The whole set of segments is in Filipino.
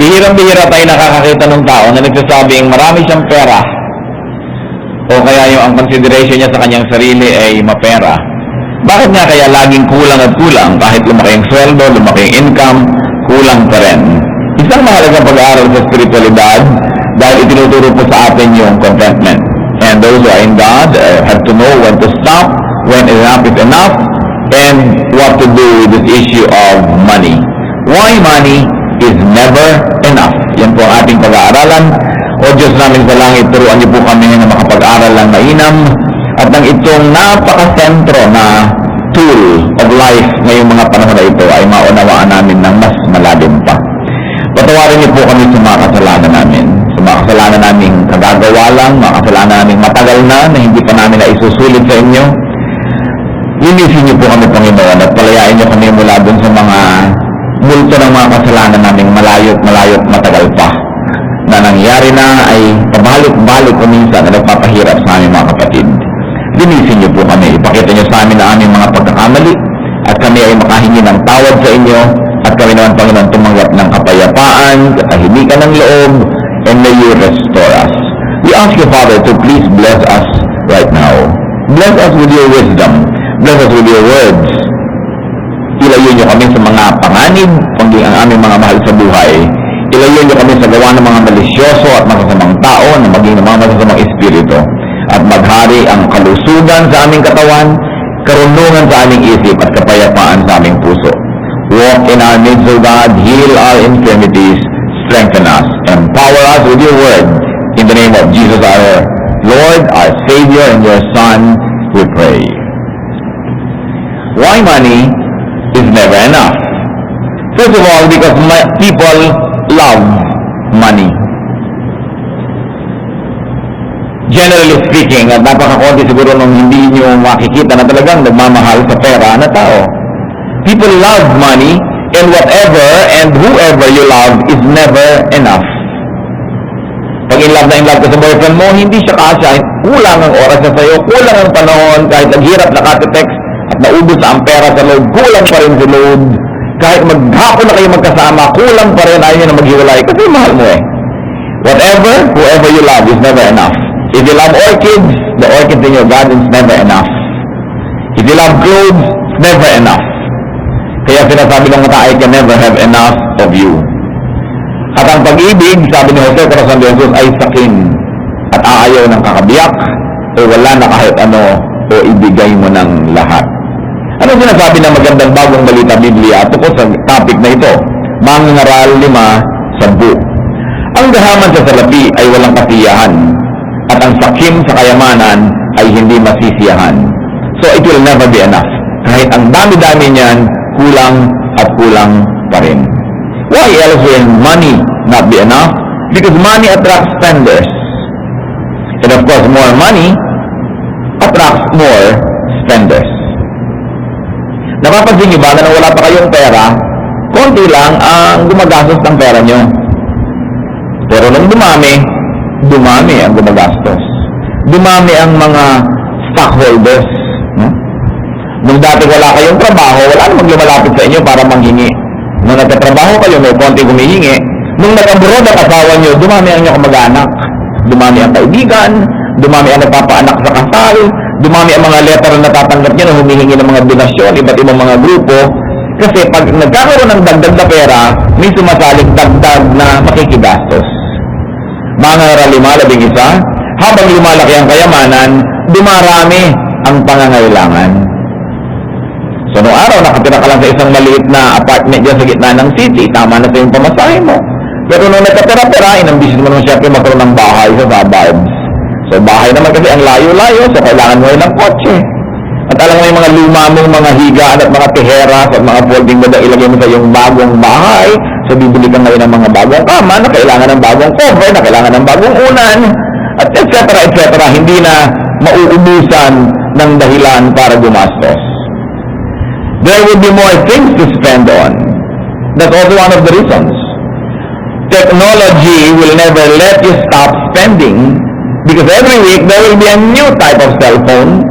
Bihirang-bihira tayo nakakakita ng tao na nagsasabing marami siyang pera o kaya yung ang consideration niya sa kanyang sarili ay mapera. Bakit nga kaya laging kulang at kulang? Kahit lumaki ang sweldo, lumaki ang income, kulang pa rin. Isang mahalagang pag-aaral sa spiritualidad dahil itinuturo po sa atin yung contentment. And those who are in God have to know when to stop, when enough is enough, and what to do with this issue of money. Why money is never enough. Yan po ang ating pag-aaralan. O Diyos namin sa langit, turuan niyo po kami na makapag-aral ng mainam at ng itong napaka-sentro na tool of life ngayong mga panahon na ito ay maunawaan namin ng mas malalim pa. Patawarin niyo po kami sa mga kasalanan namin. Sa mga kasalanan namin kagagawa lang, mga kasalanan namin matagal na hindi pa namin na isusulit sa inyo. Linisin niyo po kami, Panginoon, at palayain niyo kami mula dun sa mga multo ng mga kasalanan namin malayo't matagal pa na nangyari na ay pabalik-balik o minsan na nagpapahirap sa aming mga kapatid. Linisin niyo po kami, ipakita niyo sa amin na aming mga pagkakamali at kami ay makahingi ng tawad sa inyo at kami naman, Panginoon, tumanggap ng kapayapaan, katahimikan ng loob, and may you restore us. We ask you, Father, to please bless us right now. Bless us with your wisdom. Bless us with your words. Ilayo niyo kami sa mga panganib, kundi ang aming mga mahal sa buhay. Ilayo niyo kami sa gawa ng mga malisyoso at masasamang tao na maging ng mga masasamang espiritu. At maghari ang kalusugan sa aming katawan, karunungan sa aming isip at kapayapaan sa aming puso. Walk in our midst, O God, heal our infirmities, strengthen us, empower us with your word. In the name of Jesus our Lord, our Savior, and your Son, we pray. Why money is never enough? First of all, because people love money. Generally speaking, at napakakonti siguro nung hindi nyo makikita na talagang nagmamahal sa pera na tao. People love money, and whatever and whoever you love is never enough. Pag in love ka sa boyfriend mo, hindi siya kasya, kulang ang oras na sa'yo, kulang ang panahon, kahit naghirap na ka-text at naubos ang pera sa load, kulang pa rin sa load. Kahit maghapon na kayo magkasama, kulang pa rin, ayaw nyo na maghiwalay kasi mahal mo eh. Whatever, whoever you love is never enough. If you love orchids, the orchids in your garden is never enough. If you love clothes, it's never enough. Kaya sinasabi ng mga I can never have enough of you. At ang pag-ibig, sabi ni Jose Corazon de Jesus, ay sakin at aayaw ng kakabiyak o wala na kahit ano o ibigay mo ng lahat. Ano sinasabi ng magandang bagong balita Biblia tungkol sa topic na ito? Mangangaral 5:10. Ang gahaman sa salapi ay walang kasiyahan at ang sakim sa kayamanan ay hindi masisiyahan. So it will never be enough. Kahit ang dami-dami niyan, kulang at kulang pa rin. Why else will money not be enough? Because money attracts spenders. And of course, more money attracts more spenders. Napapansin niyo ba na wala pa kayong pera, konti lang ang gumagastos ng pera nyo. Pero nung dumami ang gumagastos. Dumami ang mga stockholders. Nung dati wala kayong trabaho, wala namang lumalapit sa inyo para manghingi. Nung nagtatrabaho kayo, may konti humihingi. Nung nag-abroad ang asawa nyo, dumami ang inyong kamag-anak. Dumami ang kaibigan, dumami ang nagpapaanak sa kasal, dumami ang mga letter na natatanggap nyo na humihingi ng mga donasyon, iba't ibang mga grupo. Kasi pag nagkakaroon ng dagdag na pera, may sumasaling dagdag na makikigastos. Mangangaral 5:11, habang lumalaki ang kayamanan, dumarami ang pangangailangan. So, noong araw, nakatira ka lang sa isang maliit na apartment dyan sa gitna ng city, tama na sa yung pamasahe mo. Pero nung nagkatira-tira, inambisyon mo naman siyempre magkaroon ng bahay sa suburbs. So, bahay naman kasi ang layo-layo, so kailangan mo ng kotse. At alam mo yung mga luma mong mga higaan at mga teheras at mga folding bed na ilagay mo sa yung bagong bahay. So, bibili ka ngayon ng mga bagong kama na kailangan ng bagong cover, na kailangan ng bagong unan, at etc. Hindi na mauubusan ng dahilan para gumastos. There will be more things to spend on. That's also one of the reasons. Technology will never let you stop spending because every week there will be a new type of cell phone.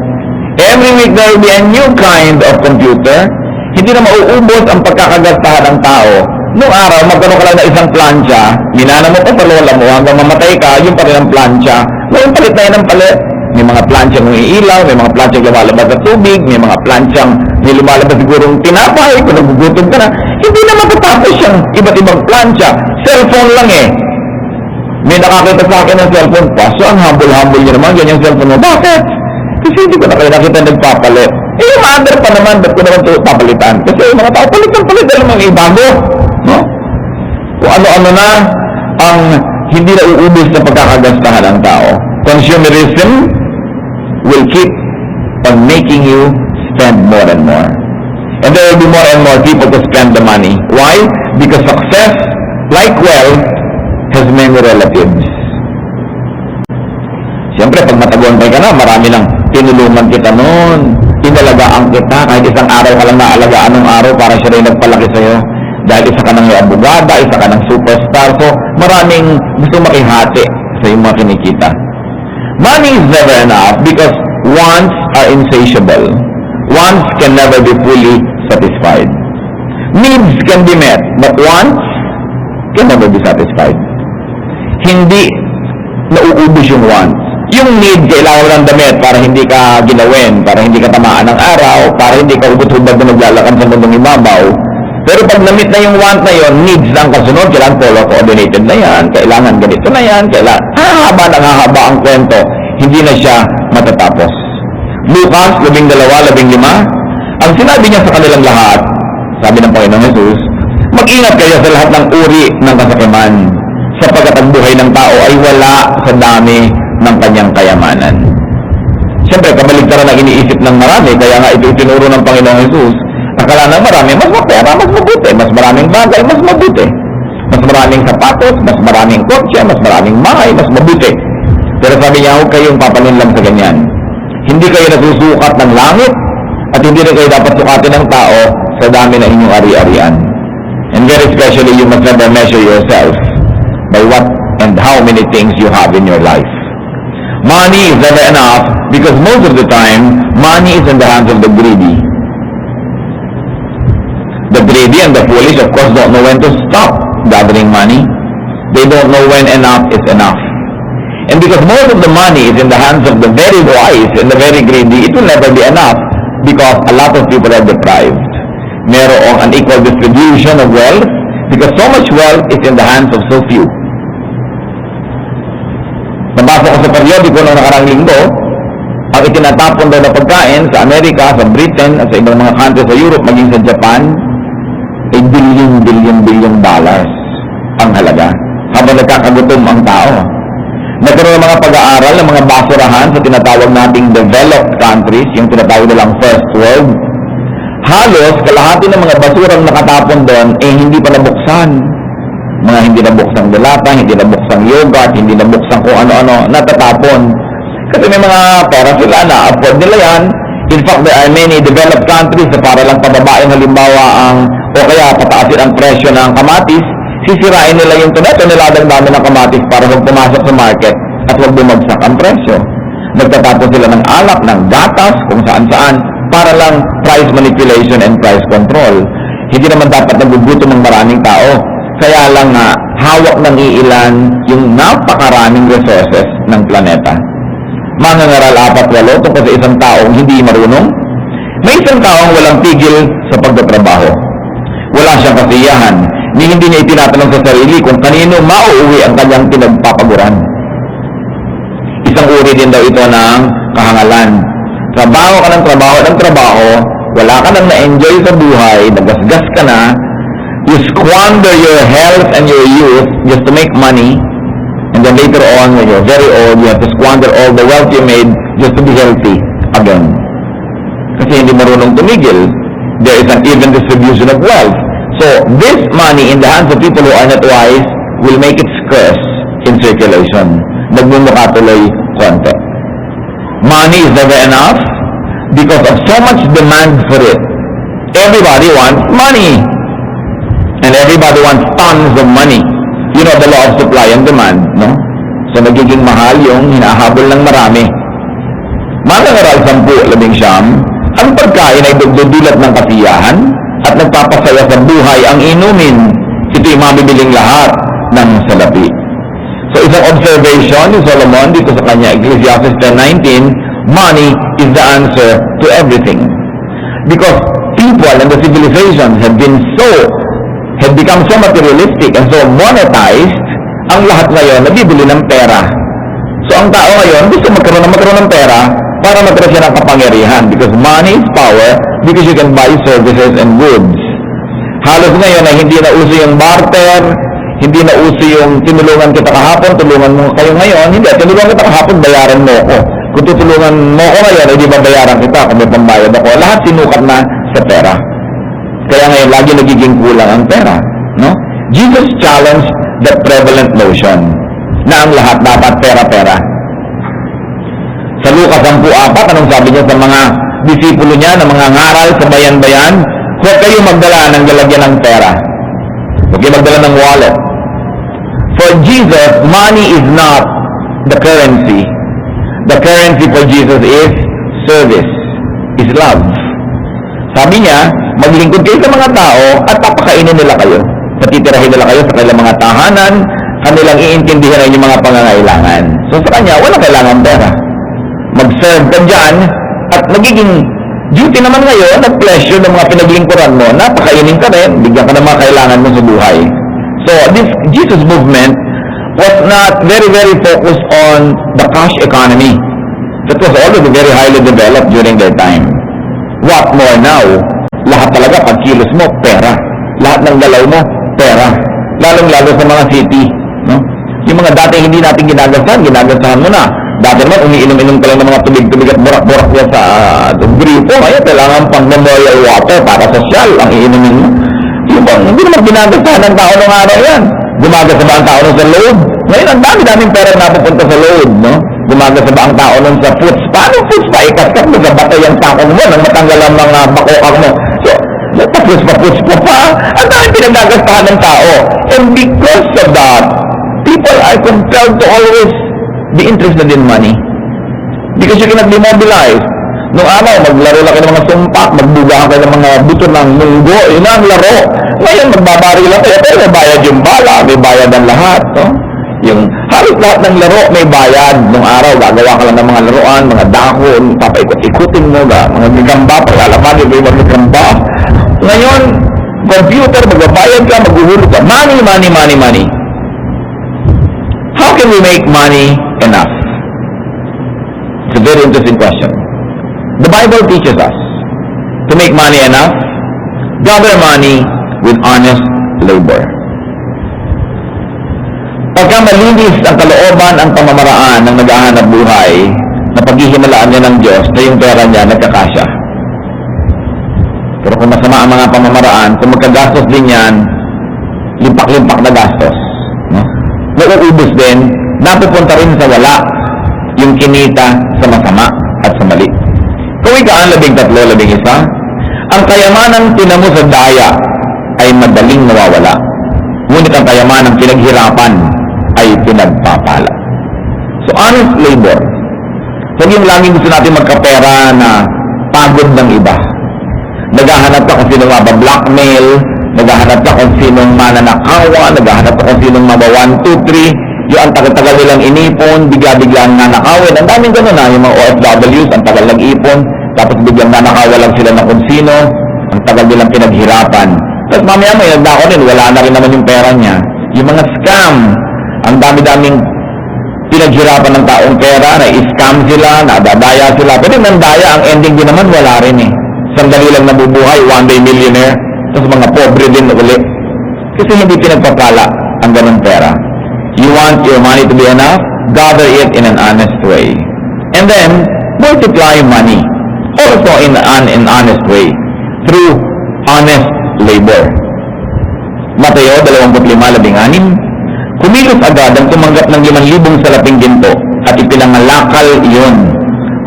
Every week there will be a new kind of computer. Hindi na mauubos ang pagkakagastahan ng tao Nung araw, magkaroon ka lang ng isang plancha, minana mo pa sa lola mo hanggang mamatay ka, yung pa rin ang plancha. Ngayon, palit na yan ang palit. May mga planchang iilaw, may mga planchang lumalabas sa tubig, may mga planchang may lumalabas sigurong tinapay, kung nagugutom ka na. Hindi na matatapos yung iba't ibang plancha. Cellphone lang eh. May nakakita sa akin ng cellphone pa, so ang humble-humble niya naman, ganyan cellphone mo. Bakit? Kasi hindi ko na kayo nakita nagpapalit. Eh, yung mother pa naman, ba't ko naman ito papalitan? Kasi yung mga tao, palit lang mga ibago. No? Kung ano-ano na ang hindi na uubos na pagkakagastahan ng tao. Consumerism will keep on making you spend more and more. And there will be more and more people to spend the money. Why? Because success, like wealth, has many relatives. Siyempre, pag matagumpay ka na, marami lang tinulungan kita noon. Inalagaan kita, kahit isang araw ka lang naalagaan ng araw para siya rin nagpalaki sa'yo. Dahil isa ka ng abogada, isa ka ng superstar. So, maraming gusto makihati sa iyong mga kinikita. Money is never enough because wants are insatiable. Wants can never be fully satisfied. Needs can be met, but wants can never be satisfied. Hindi nauubos yung wants. Yung need, kailangan ng damit para hindi ka ginawin, para hindi ka tamaan ng araw, para hindi ka ubot-ubad na maglalakad sa mundong ibabaw. Pero pag na-meet na yung want na yon, needs lang kasunod, kailangan coordinated na yan, kailangan ganito na yan, kailangan hahaba ang kwento, hindi na siya matatapos. Lucas 12:15, ang sinabi niya sa kanilang lahat, sabi ng Panginoong Jesus, mag-ingat kayo sa lahat ng uri ng kasakiman, sapagkat ang buhay ng tao ay wala sa dami ng kanyang kayamanan. Siyempre, kabaligtaran ang iniisip ng marami, kaya nga ito itinuro ng Panginoong Jesus. Akala ng marami, mas mapera, mas mabuti, mas maraming bagay, mas mabuti. Mas maraming sapatos, mas maraming kotse, mas maraming bahay, mas mabuti. Pero sabi niya, huwag kayong papaninlam sa ganyan. Hindi kayo nasusukat ng langit, at hindi na kayo dapat sukatin ng tao sa dami na inyong ari-arian. And very especially, you must never measure yourself by what and how many things you have in your life. Money is never enough because most of the time, money is in the hands of the greedy. The greedy and the foolish, of course, don't know when to stop gathering money. They don't know when enough is enough. And because most of the money is in the hands of the very wise and the very greedy, it will never be enough because a lot of people are deprived. Merong unequal distribution of wealth because so much wealth is in the hands of so few. Nabasa ko sa periodiko noong nakarang linggo, ang itinatapon daw na pagkain sa Amerika, sa Britain, at sa ibang mga country sa Europe, maging sa Japan, ay billion dollars ang halaga. Habang nagkakagutom ang tao. Nagkaroon ng mga pag-aaral ng mga basurahan sa tinatawag nating developed countries, yung tinatawag nilang first world. Halos, kalahati ng mga basurang nakatapon doon, hindi pa nabuksan. Mga hindi nabuksang delata, hindi nabuksang yogurt, hindi nabuksang kung ano-ano, natatapon. Kasi may mga pera sila na afford nila yan. In fact, there are many developed countries na para lang pababain halimbawa o kaya pataasin ang presyo ng kamatis, sisirain nila yung toneladan dami ng kamatis para huwag pumasok sa market at huwag bumagsak ang presyo. Nagtatapon sila ng alak, ng gatas, kung saan-saan, para lang price manipulation and price control. Hindi naman dapat nagugutom ng maraming tao. Kaya lang nga, hawak ng iilan yung napakaraming resources ng planeta. Mangangaral 4-8 tungkol sa isang taong hindi marunong. May isang taong walang tigil sa pagtatrabaho. Wala siyang kasiyahan, ni hindi niya itinatanong sa sarili kung kanino mauuwi ang kanyang pinagpapaguran. Isang uri din daw ito ng kahangalan. Trabaho ka ng trabaho, wala ka nang na-enjoy sa buhay, nagasgas ka na, you squander your health and your youth just to make money, and then later on, when you're very old, you have to squander all the wealth you made just to be healthy again. Kasi hindi marunong tumigil. There is an even distribution of wealth. So, this money in the hands of people who are not wise will make it scarce in circulation. Nagmumukha tuloy konti. Money is never enough because of so much demand for it. Everybody wants money. And everybody wants tons of money. You know the law of supply and demand, no? So nagiging mahal yung hinahabol ng marami. Mangangaral 10-11, ang pagkain ay dudulot ng kasiyahan at nagpapasaya sa buhay ang inumin. ito'y mabibiling lahat ng salapi. So isang observation ni Solomon dito sa kanya, Ecclesiastes 10:19, money is the answer to everything. Because people and the civilizations have become so materialistic and so monetized, ang lahat ngayon nabibili ng pera. So ang tao ngayon gusto magkaroon ng pera para magkaroon siya ng kapangyarihan, because money is power, because you can buy services and goods. Halos ngayon ay hindi na uso yung barter, hindi na uso yung tinulungan kita kahapon, tulungan mo kayo ngayon. Hindi, tinulungan kita kahapon, bayaran mo ako. Kung tutulungan mo ako ngayon, hindi ba bayaran kita kung may pambayad ako? Lahat sinukat na sa pera. Kaya ngayon, lagi nagiging kulang ang pera. No? Jesus challenged the prevalent notion na ang lahat dapat pera-pera. Sa Lucas 10:4, anong sabi niya sa mga disipulo niya na mga ngaral sa bayan-bayan? Huwag kayo magdala ng lalagyan ng pera. Huwag kayo magdala ng wallet. For Jesus, money is not the currency. The currency for Jesus is service, is love. Sabi niya, maglingkod kayo sa mga tao at papakainin nila kayo. Patitirahin nila kayo sa kanilang mga tahanan, kanilang iintindihan yung mga pangangailangan. So sa kanya, walang kailangan pera. Mag-serve ka dyan at magiging duty naman ngayon at pleasure ng mga pinaglingkuran mo, napakainin ka rin, bigyan ka ng mga kailangan mo sa buhay. So this Jesus movement was not very focused on the cash economy. That was already very highly developed during their time. What more now? Lahat talaga, pag kilos mo, pera. Lahat ng galaw mo, pera. Lalong-lalo sa mga city. No? Yung mga dati hindi natin ginagasahan mo na. Dati naman, umiinom-inom ka lang ng mga tubig-tubig at burak-burak niya sa gripo. Ngayon, kailangan pang memorial water para sa social ang iinumin mo. Hindi naman ginagasahan ng tao ng araw yan. Gumagasa ba ang tao nun sa load? Ngayon, ang dami-daming pera na napupunta sa load, no? Gumagasa ba ang tao nun sa foods? Paano foods pa? Ikaskat mo sa batay ang takong mo nang matanggal ang mga bakokang mo. So, nagpa-foods pa. Ang dami pinagagastahan ng tao. And because of that, people are compelled to always be interested in money. Because you cannot be mobilized. Nung araw, maglaro lang kayo ng mga sumpak, magbugahan kayo ng mga buto ng munggo, yun ang laro. Ngayon, magbabari lang kayo, pero may bayad yung bala, may bayad ang lahat. No? Yung halos lahat ng laro, may bayad. Nung araw, gagawa ka lang ng mga laruan, mga dahon, papaikot-ikutin mo, mga gagamba, paglalaman, yung mga gagamba. Ngayon, computer, magbabayad ka, maghuhulog ka. Money. How can we make money enough? It's a very interesting question. The Bible teaches us to make money enough, gather money with honest labor. Pagka malinis ang kalooban, ang pamamaraan ng naghahanap buhay, na paghihimalaan niya ng Diyos na yung pera niya nagkakasya. Pero kung masama ang mga pamamaraan, kung magkagastos din yan, limpak-limpak na gastos. No? Nauubos din, napupunta rin sa wala yung kinita sa masama at sa mali. Kawikaan 13:11, ang kayamanang tinamo sa daya ay madaling nawawala. Ngunit ang kayamanang pinaghirapan ay pinagpapala. So honest labor. Huwag yung laging gusto natin magkapera na pagod ng iba. Naghahanap ka kung sinong mabablockmail, naghahanap ka kung sinong mananakawa, naghahanap ka kung sinong maba 1, 2, 3, yung ang tagal-tagal nilang inipon, bigla-biglang nanakawin. Ang daming gano'n na, yung mga OFWs, ang tagal nag-ipon, tapos biglang nanakawa lang sila ng kung sino, ang tagal nilang pinaghirapan. Tapos mamaya may nagdako rin, wala na rin naman yung pera niya. Yung mga scam, ang dami-daming pinaghirapan ng taong pera, na-scam sila, nadadaya sila. Pero nandaya, ang ending din naman, wala rin eh. Sandali lang nabubuhay, one day millionaire, tapos mga pobre din ulit. Kasi hindi pinagpapala ang ganun pera. You want your money to be enough? Gather it in an honest way. And then, multiply money. Also in an honest way. Through honest labor. Mateo 25:16. Kumilos agad ang tumanggap ng 5,000 salaping ginto at ipinangalakal iyon.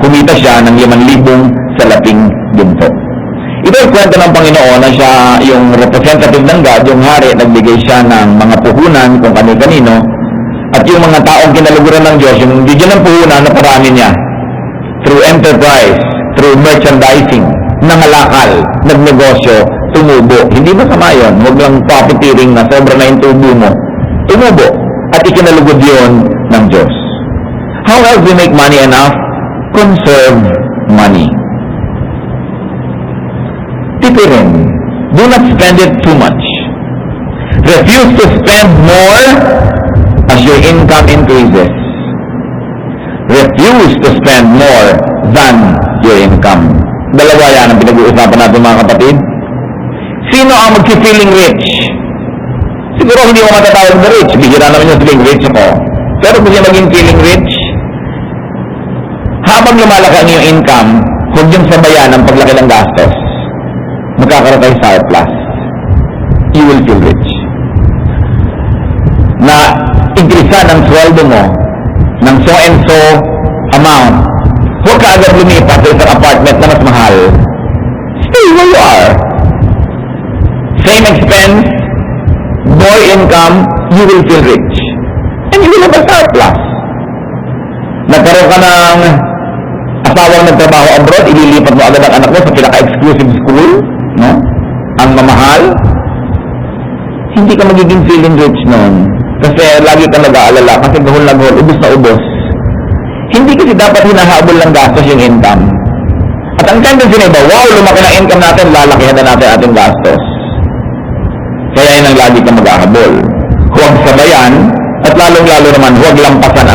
Kumita siya ng 5,000 salaping ginto. Ito ay kwento ng Panginoon na siya yung representative ng God, yung hari, nagbigay siya ng mga puhunan kung kani-kanino. At yung mga taong kinaluguran ng Diyos, yung bigyan ng puhunan na parami niya. Through enterprise, through merchandising, nangalakal, nagnegosyo, tumubo. Hindi masama yun. Huwag lang profiteering na sobra na yung tubo mo. Tumubo. At ikinalugod yun ng Diyos. How else we make money enough? Conserve money. Tipirin. Do not spend it too much. Refuse to spend more as your income increases. Refuse to spend more than your income. Dalawa yan ang pinag-uusapan natin mga kapatid. Sino ang mag-feeling rich? Siguro hindi mo matatawag na rich. Bihira naman yung feeling rich ako. Pero kung yung maging feeling rich, habang lumalaki ang iyong income, huwag yung sabayan ang paglaki ng gastos. Magkakaroon kayo surplus. You will feel rich. Na increasean ang sweldo mo ng so and so amount. Huwag ka agad lumipat sa isang apartment na mas mahal. Stay where you are. Same expense, more income, you will feel rich. And you will have a surplus. Nagkaroon ka ng asawang nagtrabaho abroad, ililipat mo agad ang anak mo sa pinaka-exclusive school, no? Ang mamahal. Hindi ka magiging feeling rich noon. Kasi lagi ka nag-aalala, kasi gahol na gahol, ubos na ubos. Hindi kasi dapat hinahabol ng gastos yung income. At ang tendency na iba, wow, lumaki na income natin, lalakihan na natin ating gastos. Kaya yun ang lagi ka mag-ahabol. Huwag sabayan, at lalong-lalo naman, huwag lampasan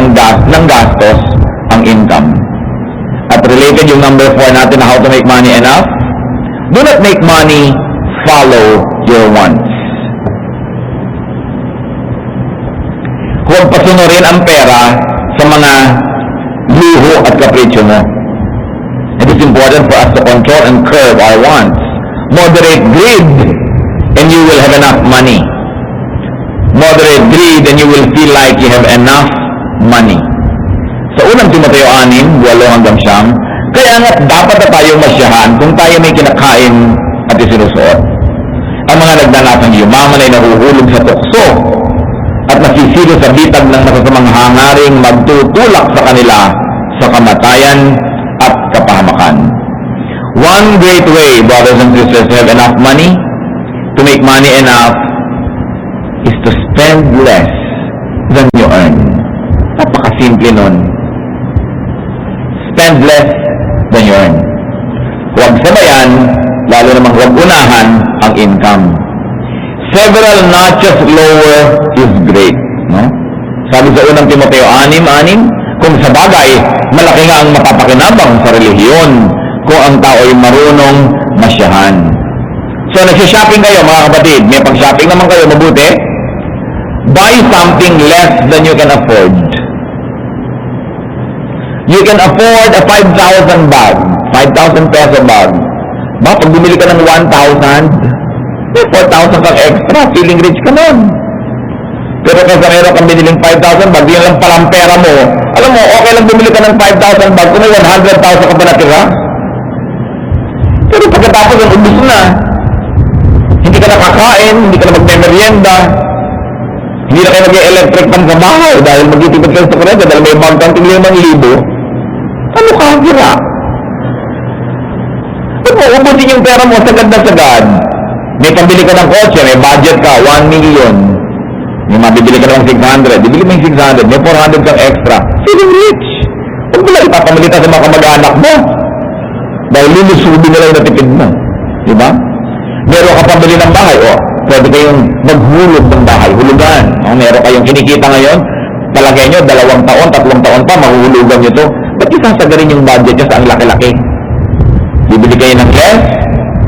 ng gastos ang income. At related yung number 4 natin na how to make money enough. Do not make money follow your wants. Huwag pasunurin ang pera sa mga luho at kapritsyo mo. It is important for us to control and curb our wants. Moderate greed, and you will have enough money. Moderate greed, and you will feel like you have enough money. Sa unang Timoteo 6:8-9, kaya nga dapat na tayong masyahan kung tayo may kinakain at isinusuot. Ang mga nagnanasang yumaman ay nahuhulog sa tukso at nasisilo sa bitag ng masasamang hangaring magtutulak sa kanila sa kamatayan at kapahamakan. One great way, brothers and sisters, to have enough money, to make money enough, is to spend less than you earn. Napakasimple nun. Spend less than you earn. Huwag sabayan, lalo namang huwag unahan ang income. Several notches lower is great. No? Sabi sa unang Timoteo 6:6, kung sa bagay, malaki nga ang mapapakinabang sa relihiyon kung ang tao ay marunong masyahan. So, nagsishopping kayo mga kapatid. May pag-shopping naman kayo, mabuti. Buy something less than you can afford. You can afford a 5,000 bag. 5,000 peso bag. Ba, pag bumili ka ng 1,000, may 4,000 kang extra. Feeling rich ka nun. Pero kasi meron kang biniling 5,000 bag, yun lang palang pera mo. Alam mo, okay lang bumili ka ng 5,000 bag kung may 100,000 ka pa natira. Pero pagkatapos ang ubus na. Hindi ka nakakain, hindi ka na magme-merienda, hindi na kayo mag-electric pan sa bahay dahil magtitipid kayo sa kurente dahil may bag kang 5,000. Ano ka, gira? Ba't mo ubusin yung pera mo sagad na sagad? May pambili ka ng kotse, may budget ka, 1 million. May mabibili ka ng 600, bibili mo yung 600, may 400 kang extra. Feeling rich. Huwag mo lang ipapamilita sa mga kamag-anak mo. Dahil lulusubin nila yung natipid mo. Diba? Meron ka pambili ng bahay, pwede kayong maghulog ng bahay, hulugan. Meron kayong kinikita ngayon, palagay nyo, 2 taon, 3 taon pa, mahulugan nyo to. Ba't isasagarin yung budget nyo sa ang laki-laki? Bibili kayo ng less,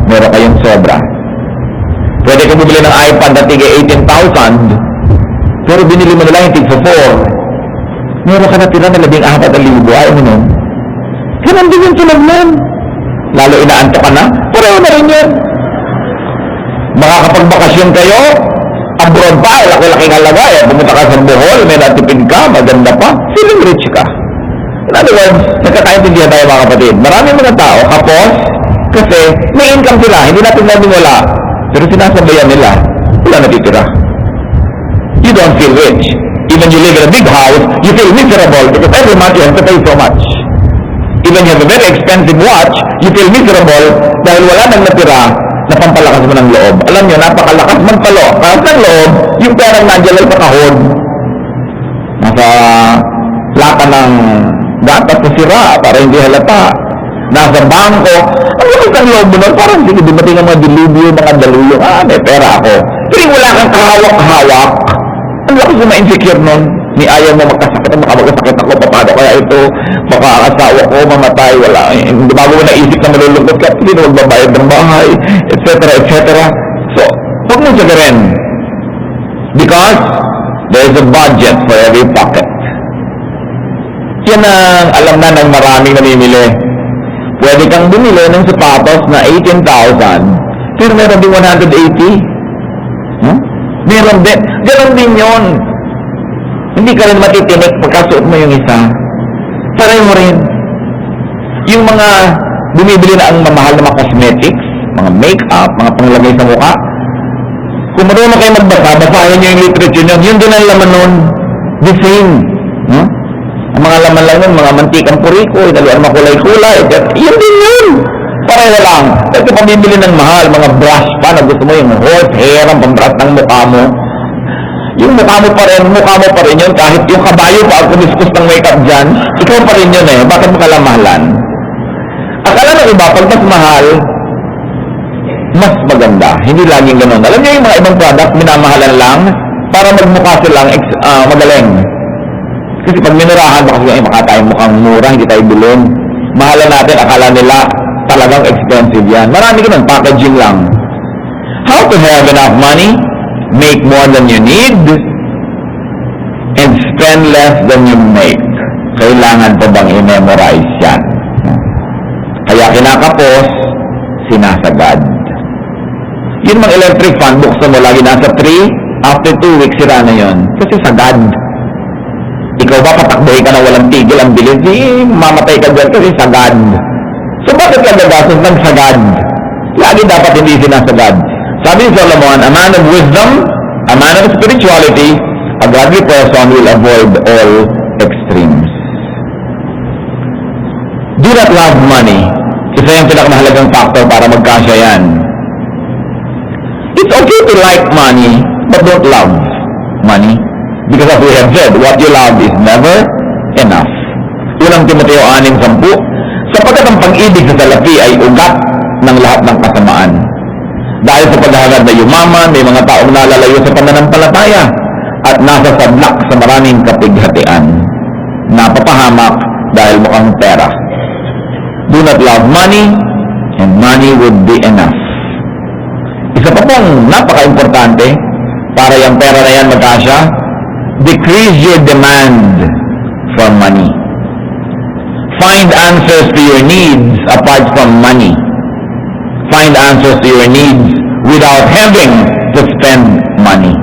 meron kayong sobra. Pwede kang bumili ng iPad na tiga 18,000, pero binili mo na lang yung tig 4. Meron ka na tira na 14,000, ayaw mo nun. Ganun din yung tulad nun. Lalo inaanto ka na, pareho na rin yun. Makakapagbakasyon kayo, abroad pa, laki-laking halaga, pumunta ka sa Bohol, may natipid ka, maganda pa, feeling rich ka. In other words, nagkakaintindihan tayo mga kapatid. Maraming mga tao, kapos, kasi may income sila, hindi natin namin wala. Pero sinasabayan nila, wala natitira. You don't feel rich. Even you live in a big house, you feel miserable because every month you have to pay so much. Even you have a very expensive watch, you feel miserable dahil wala nang natira na pampalakas mo ng loob. Alam nyo, napakalakas magpalakas ng loob, yung perang nandiyan lang sa kahon. Nasa lata ng gatas na sira para hindi halata. Nasa bangko. Ang lakas ng loob mo nun, parang sige, dumating ang mga dilubyo, mga dalulong, may pera ako. Hindi wala kang kahawak-hawak. Ang lakas yung ma-insecure nun. Ni ayaw mo magkasakit, baka magkasakit ako, paano kaya ito, baka asawa ko, mamatay, wala. Bago mo naisip na malulungkot ka, hindi na magbabayad ng bahay, etc. etc. So, huwag mo sagarin. Because there is a budget for every pocket. Yan ang alam na ng maraming namimili. Pwede kang bumili ng sapatos na 18,000, pero meron din 180. Meron din. Ganon din yun. Hindi ka rin matitinik pagkasuot mo yung isa. Pareho mo rin. Yung mga bumibili na ang mamahal na mga cosmetics, mga make-up, mga panglagay sa mukha, kung marunong kayo magbasa, basahin nyo yung literature nyo, yun din ang laman nun. The same. Ang mga laman lang nun, mga mantikang puriko, inaluan makulay-kulay, yun din yun. Pareho lang. Kasi pabibili ng mahal, mga brush pa, na gusto mo yung horsehair, ang pambrush ng mukha mo. Yung mukha mo pa rin yun, kahit yung kabayo pa ang kumiskus ng makeup dyan, ikaw pa rin yun Bakit mo kalamahalan? Akala ng iba, pag mas mahal, mas maganda. Hindi laging ganun. Alam niyo yung mga ibang product, minamahalan lang, para magmukha silang magaling. Kasi pag minurahan, baka tayo mukhang mura, hindi tayo bilhin. Mahalan natin, akala nila, talagang expensive yan. Marami ganun, packaging lang. How to have enough money? Make more than you need and spend less than you make. Kailangan pa bang i-memorize yan? Kaya kinakapos, sinasagad. Yun mga electric fan, buksan mo lagi nasa 3, after 2 weeks sira na yun. Kasi sagad. Ikaw ba patakbuhin ka na walang tigil, ang bilis, mamatay ka dyan kasi sagad. So bakit ka gagastos ng sagad? Lagi dapat hindi sinasagad. Sabi ni Solomon, a man of wisdom, a man of spirituality, a godly person will avoid all extremes. Do not love money. Isa yung pinakamahalagang factor para magkasya yan. It's okay to like money, but don't love money. Because as we have said, what you love is never enough. Unang Timoteo 6:10, sapagkat ang pag-ibig sa salapi ay ugat ng lahat ng kasamaan. Dahil sa paghahangad na yumaman, may mga taong nalalayo sa pananampalataya at nasa sadlak sa maraming kapighatian. Napapahamak dahil mukhang pera. Do not love money, and money would be enough. Isa pa pong napaka-importante para yung pera na yan magkasya, decrease your demand for money. Find answers to your needs apart from money. Find answers to your needs without having to spend money.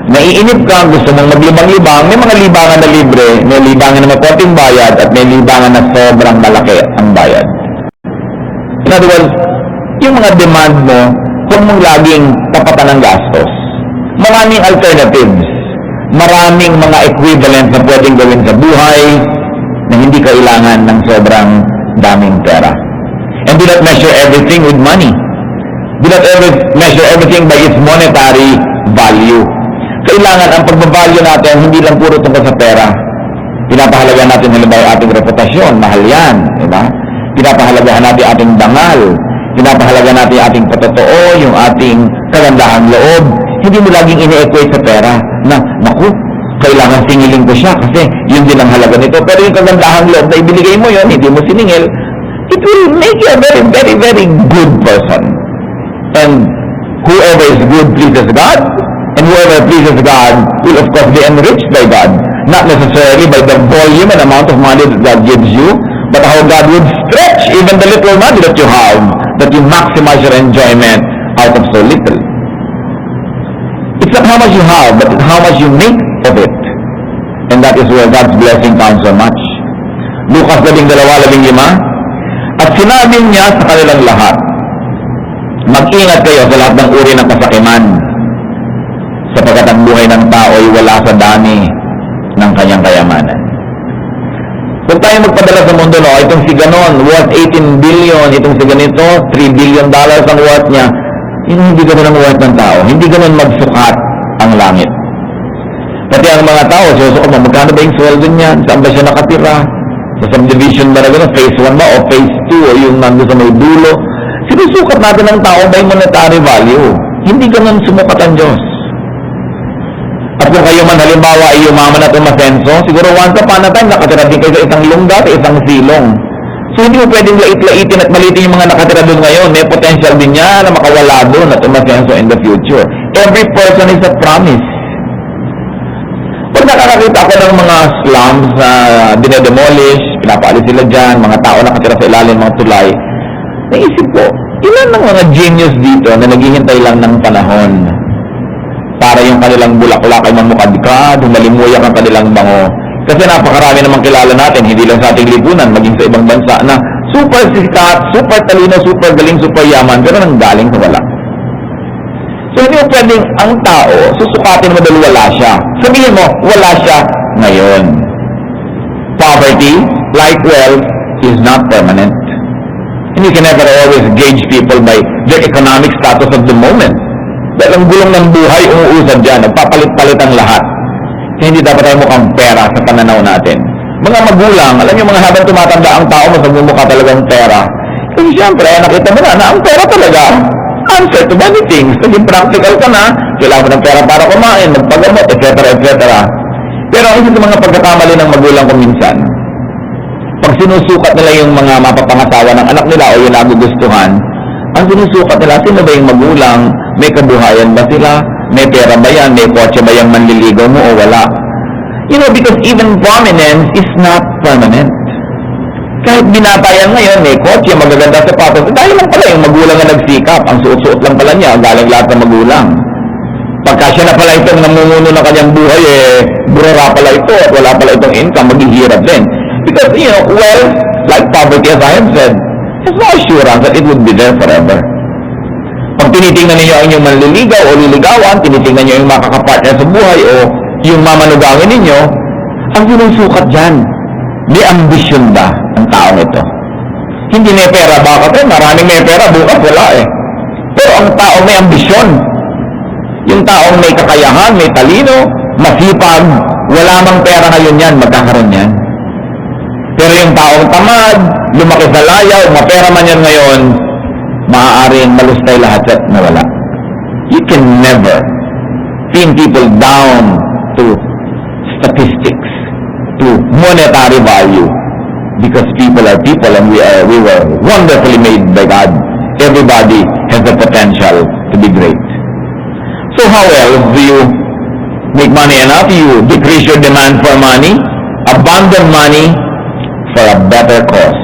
Naiinip ka, gusto mong maglibang-libang, may mga libangan na libre, may libangan na may konting bayad, at may libangan na sobrang malaki ang bayad. In other words, yung mga demand mo, huwag mong laging tapatan ng gastos. Maraming alternatives, maraming mga equivalent na pwedeng gawin sa buhay na hindi kailangan ng sobrang daming pera. And do not measure everything with money. Do not measure everything by its monetary value. Kailangan ang pagbabalyo natin hindi lang puro tungkol sa pera. Pinapahalagaan natin halimbawa ating reputasyon, mahal yan, di ba? Pinapahalagahan natin ating dangal, pinapahalagahan natin ating patotoo, yung ating kagandahang loob. Hindi mo laging ini-equate sa pera na, naku, kailangan singilin ko siya kasi yun din ang halaga nito. Pero yung kagandahang loob na ibinigay mo yun, hindi mo siningil, it will make you a very, very, very good person. And whoever is good pleases God, and whoever pleases God will of course be enriched by God. Not necessarily by the volume and amount of money that God gives you, but how God would stretch even the little money that you have, that you maximize your enjoyment out of so little. It's not how much you have, but how much you make of it. And that is where God's blessing counts so much. Lucas 12:15, at sinabi niya sa kanilang lahat, mag-ingat kayo sa lahat ng uri ng kasakiman, sapagkat ang buhay ng tao ay wala sa dami ng kanyang kayamanan. Huwag tayo magpadala sa mundo, no? Itong si ganon, worth 18 billion, itong si ganito, $3 billion ang worth niya. Yun hindi ganon ang worth ng tao. Hindi ganon magsukat ang langit. Pati ang mga tao, susukat mo, magkano ba yung sweldo niyan? Saan ba siya nakatira? Sa subdivision ba na gano'n? Phase 1 ba? O phase 2? O yung nando sa may dulo? Sinusukat natin ang tao by monetary value. Hindi ganon sumukat ang Diyos. At kung kayo man halimbawa ay umaman at umasenso, siguro once upon a time nakatira din kayo sa isang lungga, sa isang silong. So hindi mo pwedeng lait-laitin at malitin yung mga nakatira doon ngayon. May potential din niya na makawala doon at umasenso in the future. Every person is a promise. Pag nakakakita ako ng mga slums na dinedemolish, pinapaalis sila dyan, mga tao nakatira sa ilalim, mga tulay, naisip ko, ilan ng mga genius dito na naghihintay lang ng panahon para yung kanilang bulaklak ay mamukadkad, humalimuyak ang kanilang bango. Kasi napakarami namang kilala natin, hindi lang sa ating lipunan, maging sa ibang bansa na super sikat, super talino, super galing, super yaman, pero nang galing sa wala. So hindi mo pwedeng ang tao, susukatin mo dahil wala siya. Sabihin mo, wala siya ngayon. Poverty, like wealth, is not permanent. And you can never always gauge people by their economic status of the moment. Dahil ang gulong ng buhay, umuusad dyan, nagpapalit-palit ang lahat. Kaya hindi dapat tayo mukhang pera sa pananaw natin. Mga magulang, alam niyo mga habang tumatanda ang tao, mas nagmumukha talagang pera. Kasi siyempre, nakita mo na ang pera talaga, answer to many things. Naging practical ka na, kailangan mo ng pera para kumain, magpagamot, etc. etc. Pero ang isa sa mga pagkakamali ng magulang ko minsan, pag sinusukat nila yung mga mapapangasawa ng anak nila o yung nagugustuhan, ang sinusukat nila, sino ba yung magulang? May kabuhayan ba sila? May pera ba yan? May kotse ba yung manliligaw mo o wala? You know, because even prominence is not permanent. Kahit binata yan ngayon, may kotse, magaganda sa patos. Dahil lang pala yung magulang na nagsikap. Ang suot-suot lang pala niya, galing lahat ng magulang. Pagka siya na pala itong namumuno ng kanyang buhay, burara pala ito at wala pala itong income, maghihirap din. Because, you know, wealth, like poverty as I have said, there's no assurance that it would be there forever. Pag tinitingnan niyo ang inyong manliligaw o liligawan, tinitingnan niyo yung makakapartner sa buhay o yung mamanugangin ninyo, ang sinusukat dyan, may ambisyon ba ang taong ito? Hindi may pera ba? Kasi maraming may pera, bukas wala eh. Pero ang taong may ambisyon, yung taong may kakayahan, may talino, masipag, wala mang pera ngayon yan, magkakaroon yan. Pero yung taong tamad, lumaki sa layaw, mapera man yan ngayon, maaaring malustay lahat at nawala. You can never pin people down to statistics, to monetary value, because people are people and we were wonderfully made by God. Everybody has the potential to be great. So how else do you make money enough? You decrease your demand for money, abandon money for a better cause.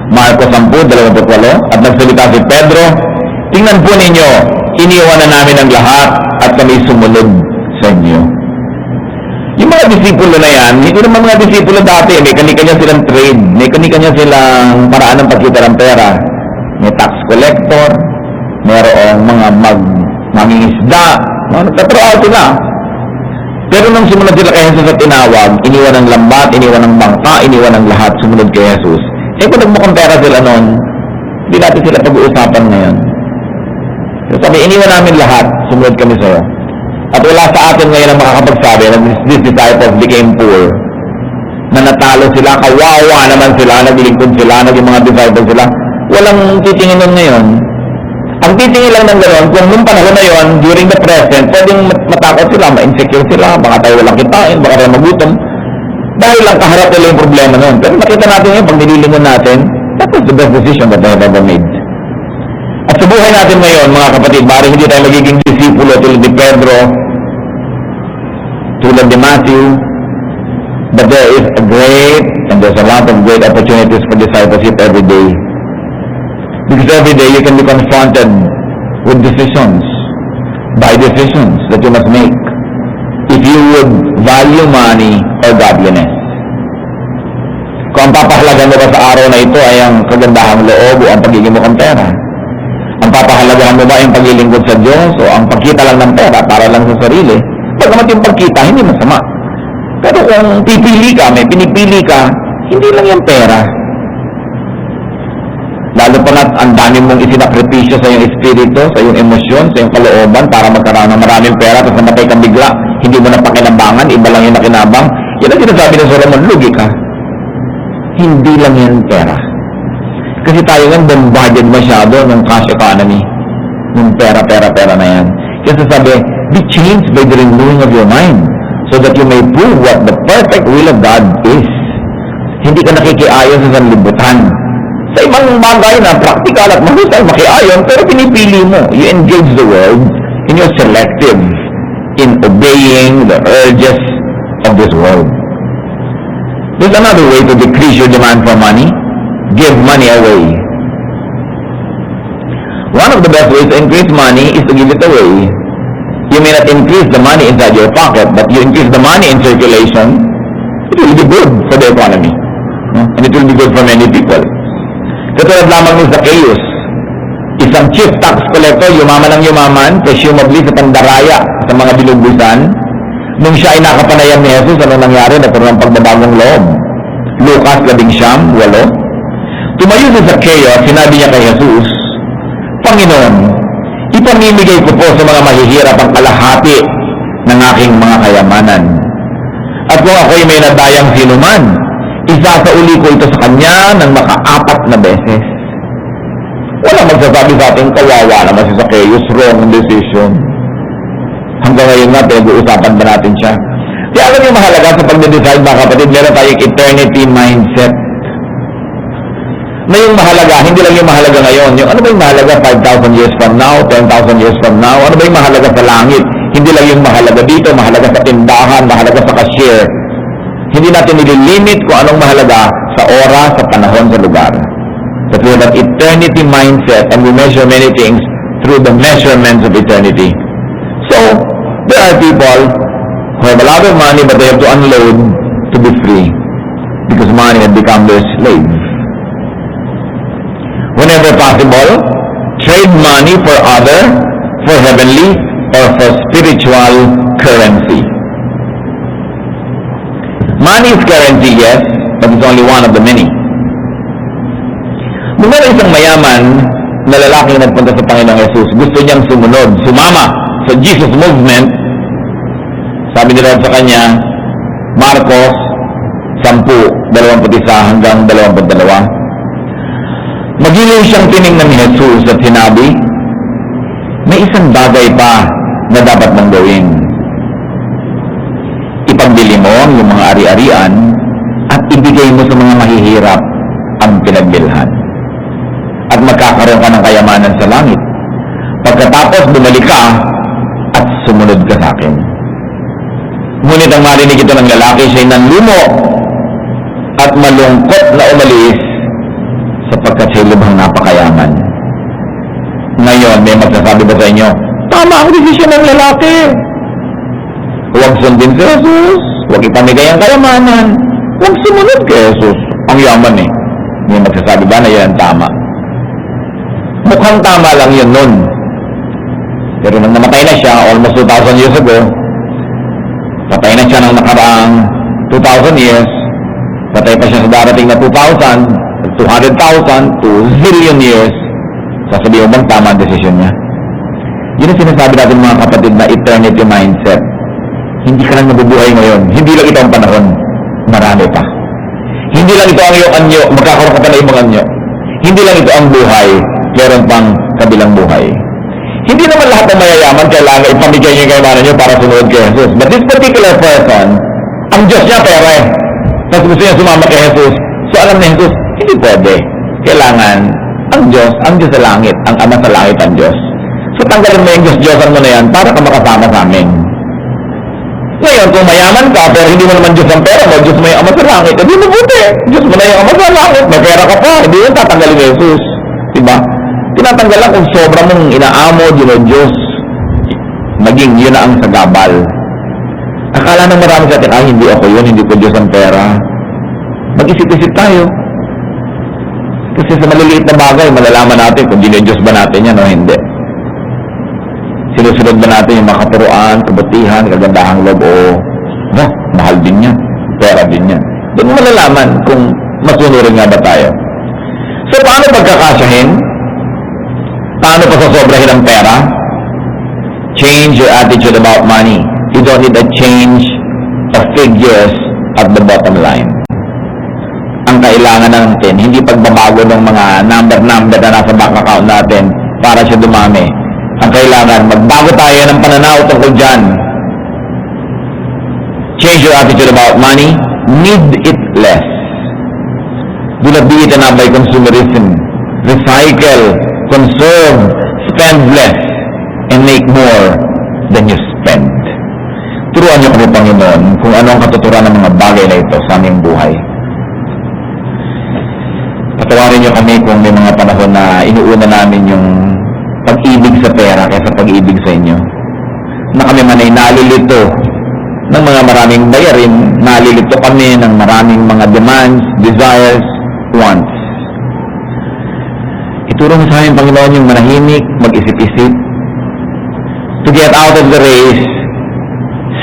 Marcos 10:28 at nagsalita si Pedro, tingnan po ninyo, iniwan na namin ang lahat at kami sumunod sa inyo. Yung mga disipulo na yan, hindi naman mga disipulo dati, may kanya-kanya silang trade, may kanya-kanya silang paraan ng pagkita ng pera. May tax collector, mayroong mga mangingisda, nagtatrabaho sila. Pero nung sumunod sila kay Jesus at tinawag, iniwan ng lambat, iniwan ng bangka, iniwan ng lahat, sumunod kay Jesus. Kung nagmukhang pera sila noon, hindi natin sila pag-uusapan ngayon. So sabi, iniwan namin lahat, sumunod kami sa'yo. At wala sa atin ngayon ang makakapagsabi na these disciples became poor. Na natalo sila, kawawa naman sila, naglilingkod sila, naging mga disciples sila. Walang titingin nun ngayon. Ang titingin lang ng gano'n, kung nung panahon na yon, during the present, pwedeng matakot sila, ma-insecure sila, baka tayo walang kitain, baka tayo magutom. Dahil lang kaharap nila yung problema nun. Pero nakita natin ngayon, pag nililingon natin, that was the best decision that they have ever made. At sa buhay natin ngayon, mga kapatid, maaaring hindi tayo magiging disipulo tulad ni Pedro, tulad ni Matthew, but there is a great, and there's a lot of great opportunities for discipleship every day. Because every day you can be confronted with decisions, by decisions that you must make. If you would value money or godliness. Kung ang papahalagan mo ba sa araw na ito ay ang kagandahang loob o ang pagiging mukhang pera? Ang papahalagahan mo ba yung paglilingkod sa Diyos o ang pagkita lang ng pera para lang sa sarili? Pagkamat yung pagkita, hindi masama. Pero kung pipili ka, may pinipili ka, hindi lang yung pera. Lalo pa na ang dami mong isinakripisyo sa iyong espiritu, sa iyong emosyon, sa iyong kalooban para magkaroon ng maraming pera tapos namatay kang bigla. Hindi mo na pakinabangan, iba lang yung nakinabang. Yan ang sinasabi ng Solomon, lugi ka. Hindi lang yan pera. Kasi tayo nga bombarded masyado ng cash economy. Ng pera na yan. Kasi sabi, be changed by the renewing of your mind so that you may prove what the perfect will of God is. Hindi ka nakikiayon sa sanlibutan. Sa ibang bagay na practical at mahusay makiayon, pero pinipili mo. You engage the world and you're selective in obeying the urges of this world. There's another way to decrease your demand for money. Give money away. One of the best ways to increase money is to give it away. You may not increase the money inside your pocket, but you increase the money in circulation, it will be good for the economy. And it will be good for many people. Katulad lamang ni Zacchaeus, isang chief tax collector, yumaman ng yumaman, presumably sa pandaraya sa mga binubusan. Nung siya ay nakapanayam ni Jesus, ano nangyari? Nagkaroon ng pagbabagong loob. Lucas 11:8. Tumayo si Zacchaeus, sinabi niya kay Jesus, Panginoon, ipamimigay ko po sa mga mahihirap ang kalahati ng aking mga kayamanan. At kung ako'y may nadayang sinuman, isasauli ko ito sa kanya ng maka-4 na beses. Wala magsasabi sa ating kawawa naman si Zacchaeus, wrong decision. Hanggang ngayon nga, pinag-uusapan ba natin siya? Kaya alam yung mahalaga sa pag-decide, mga kapatid, meron tayong eternity mindset. Na yung mahalaga, hindi lang yung mahalaga ngayon. Yung ano ba yung mahalaga 5,000 years from now, 10,000 years from now? Ano ba yung mahalaga sa langit? Hindi lang yung mahalaga dito, mahalaga sa tindahan, mahalaga sa cashier. Hindi natin nililimit kung anong mahalaga sa oras, sa panahon, sa lugar. But we have an eternity mindset and we measure many things through the measurements of eternity. So, there are people who have a lot of money but they have to unload to be free because money had become their slave. Whenever possible, trade money for other, for heavenly, or for spiritual currency. Money is currency, yes, but it's only one of the many. Nung meron isang mayaman na lalaki na nagpunta sa Panginoong Jesus, gusto niyang sumunod, sumama sa Jesus movement. Sabi ni Lord sa kanya, Marcos 10:21 hanggang 22. Magiliw siyang tiningnan ni Jesus at sinabi, may isang bagay pa na dapat mong gawin. Ipagbili mo yung mga ari-arian at ibigay mo sa mga mahihirap ang pinagbilhan. At magkakaroon ka ng kayamanan sa langit. Pagkatapos bumalik ka at sumunod ka sa akin. Ngunit ang marinig ito ng lalaki, siya'y nanlumo at malungkot na umalis sapagkat siya'y lubhang napakayaman. Ngayon, may magsasabi ba sa inyo, tama ang desisyon ng lalaki. Huwag sundin si Jesus. Huwag ipamigay ang kayamanan. Huwag sumunod kay Jesus. Ang yaman eh. May magsasabi ba na yan tama? Mukhang tama lang yun nun. Pero nang namatay na siya, almost 2,000 years ago, patay na siya ng nakaraang 2,000 years, patay pa siya sa darating na 2,000, 200,000 to zillion years, sasabihin mo bang tama ang desisyon niya? Yun ang sinasabi natin mga kapatid na eternity mindset. Hindi ka lang nabubuhay ngayon. Hindi lang ito ang panahon. Marami pa. Hindi lang ito ang iyong anyo. Magkakaroon ka pa na ibang anyo. Hindi lang ito ang buhay. Meron pang kabilang buhay. Hindi naman lahat ng mayayaman kailangan ipamigay niyo yung kayamanan niyo para sumunod kay Jesus. But this particular person, ang Diyos niya pera eh. Tapos gusto niya sumama kay Jesus. So alam na Jesus, hindi pwede. Kailangan ang Diyos sa langit. Ang Ama sa langit ang Diyos. So tanggalin mo yung Diyos-Diyosan mo na yan para ka makasama sa amin. Ngayon, kung mayaman ka, pero hindi mo naman Diyos ang pera mo, Diyos mo yung Ama sa langit, hindi mabuti. Diyos mo na yung Ama sa langit, may pera ka pa, hindi yun tatanggalin ni Jesus. Diba? Tinatanggalan kung sobra mong inaamo, Diyos, maging yun na ang sagabal. Akala ng marami sa atin, hindi ako yun, hindi ko Diyos ang pera. Mag-isip-isip tayo. Kasi sa maliliit na bagay, malalaman natin kung Diyos ba natin yan o hindi. Sinusunod ba natin yung makaturuan, kabutihan, kagandahang loob o No, mahal din yan. Pera din yan. Doon mo malalaman kung masunurin nga ba tayo. So, paano pagkakasyahin? Paano pasasobrahin ang pera? Change your attitude about money. You don't need a change of figures at the bottom line. Ang kailangan natin, hindi pagbabago ng mga number na nasa bank account natin para siya dumami. Ang kailangan, magbago tayo ng pananaw tungkol dyan. Change your attitude about money. Need it less. Do not be eaten up by consumerism. Recycle, conserve, spend less, and make more than you spend. Turuan niyo kami, Panginoon, kung ano ang katuturan ng mga bagay na ito sa aming buhay. Patawarin niyo kami kung may mga panahon na inuuna namin yung pag-ibig sa pera kaysa pag-ibig sa inyo. Na kami man ay nalilito ng mga maraming bayarin, nalilito kami ng maraming mga demands, desires, wants. Ituro mo sa amin, Panginoon, yung manahimik, mag-isip-isip. To get out of the race,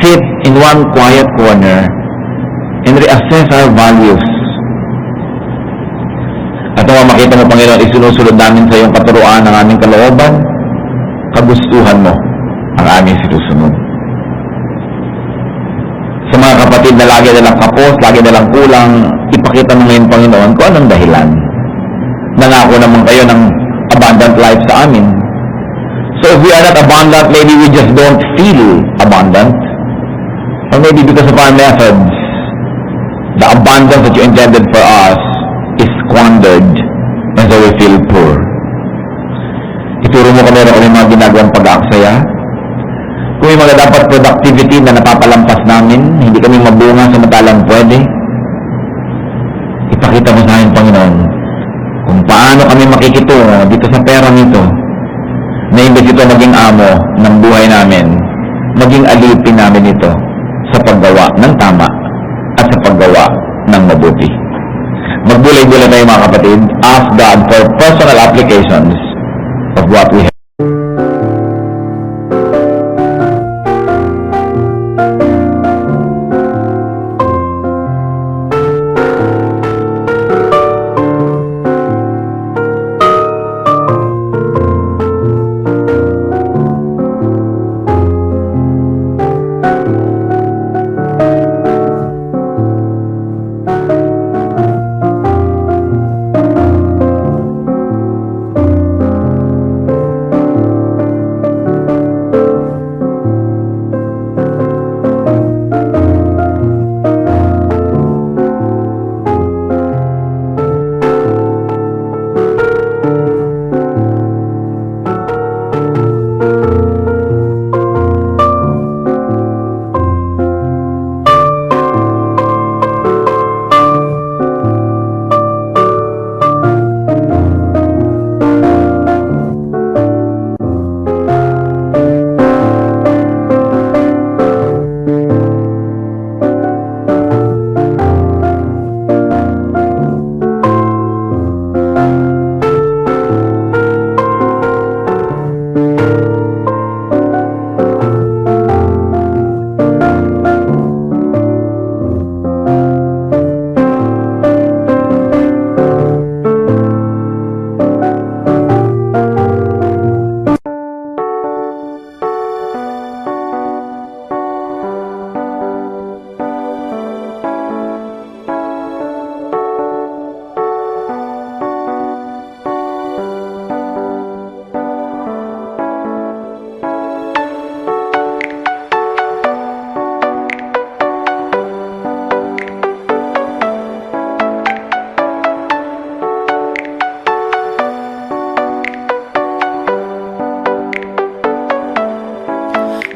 sit in one quiet corner and reassess our values. At nung makita mo, Panginoon, isinusunod namin sa iyong katuruan ng aming kalooban, kagustuhan mo ang aming sinusunod. Sa mga kapatid na lagi nilang kapos, lagi nilang kulang, ipakita mo ngayon, Panginoon, kung anong dahilan. Nangako naman kayo ng abundant life sa amin. So if we are not abundant, maybe we just don't feel abundant. Or maybe because of our methods, the abundance that you intended for us is squandered, and so we feel poor. Ituro mo kami rin mga ginagawang pag-aaksaya. Kung may mga dapat productivity na napapalampas namin, hindi kami mabunga sa matalang pwede, ipakita mo sa akin, Panginoon, kung paano kami makikitungo dito sa pera nito, na imbes ito maging amo ng buhay namin, maging alipin namin ito sa paggawa ng tama at sa paggawa ng mabuti. Magbulay-bulay tayo, mga kapatid. Ask God for personal applications of what we have.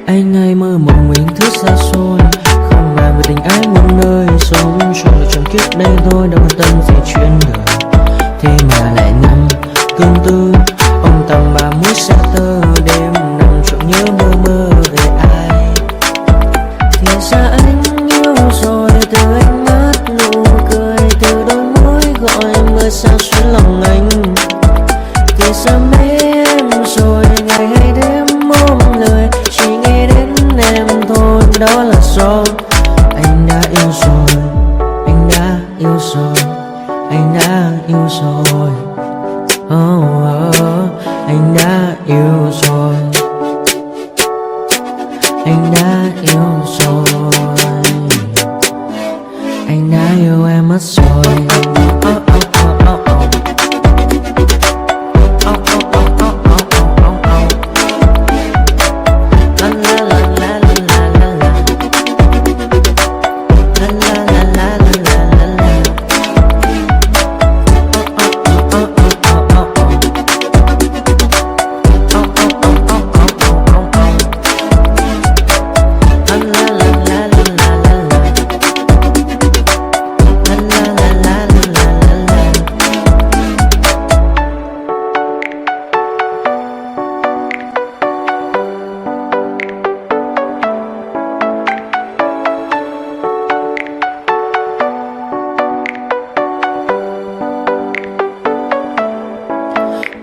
Anh ai mơ mộng mình thức xa xôi, không màng về tình ái muôn nơi, sống cho là trọn kiếp đây thôi, đâu quan tâm gì chuyện đời. Thế mà lại nằm tương tư, ông tầm bà mối xa tơ, đêm nằm trọn nhớ mơ mơ về ai. Thì ra anh yêu rồi, từ ánh mắt nụ cười, từ đôi môi gọi mưa xa xuyên lòng anh. Thì ra mấy em rồi, ngày hay đêm mong lời, chỉ nghe đến em thôi, đó là do anh đã yêu rồi, anh đã yêu em mất rồi.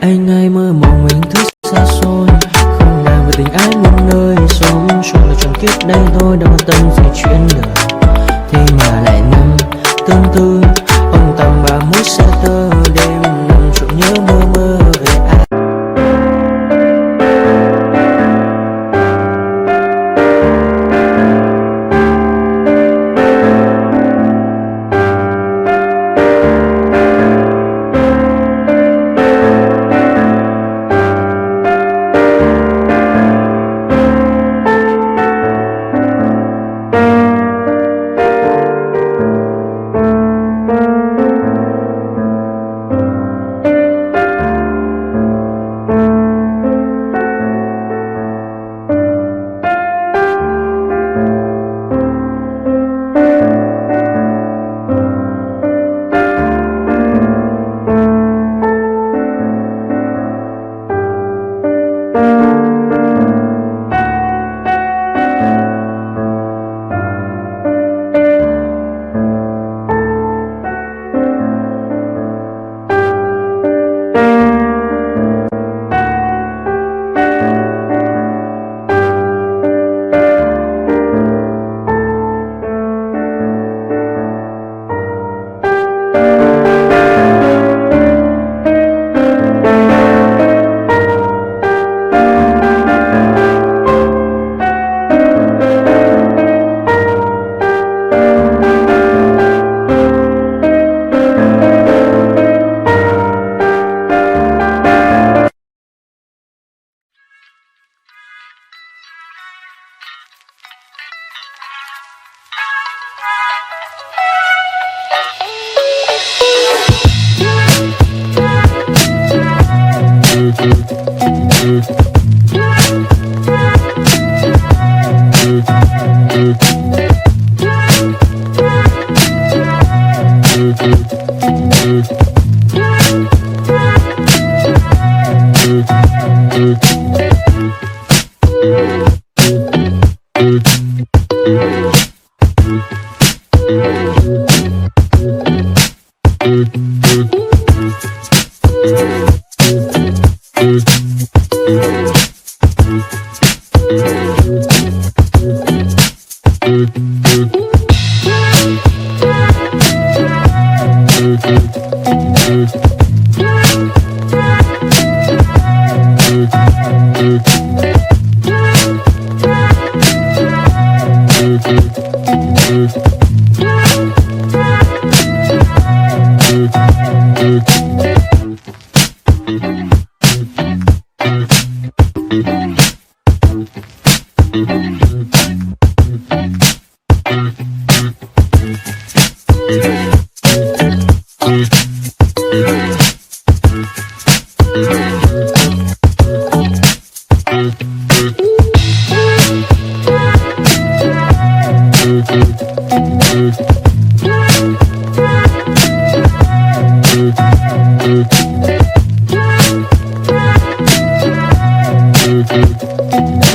Anh hay mơ mộng mình thức xa xôi, không ngờ về tình ái muôn nơi sống chung là trọn kiếp đây thôi, đâu quan tâm gì chuyện đời. Thế mà lại nằm tương tư ông tầm và mũi xa tơ, đêm nằm trộm nhớ mơ mơ về ai.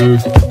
Thank you.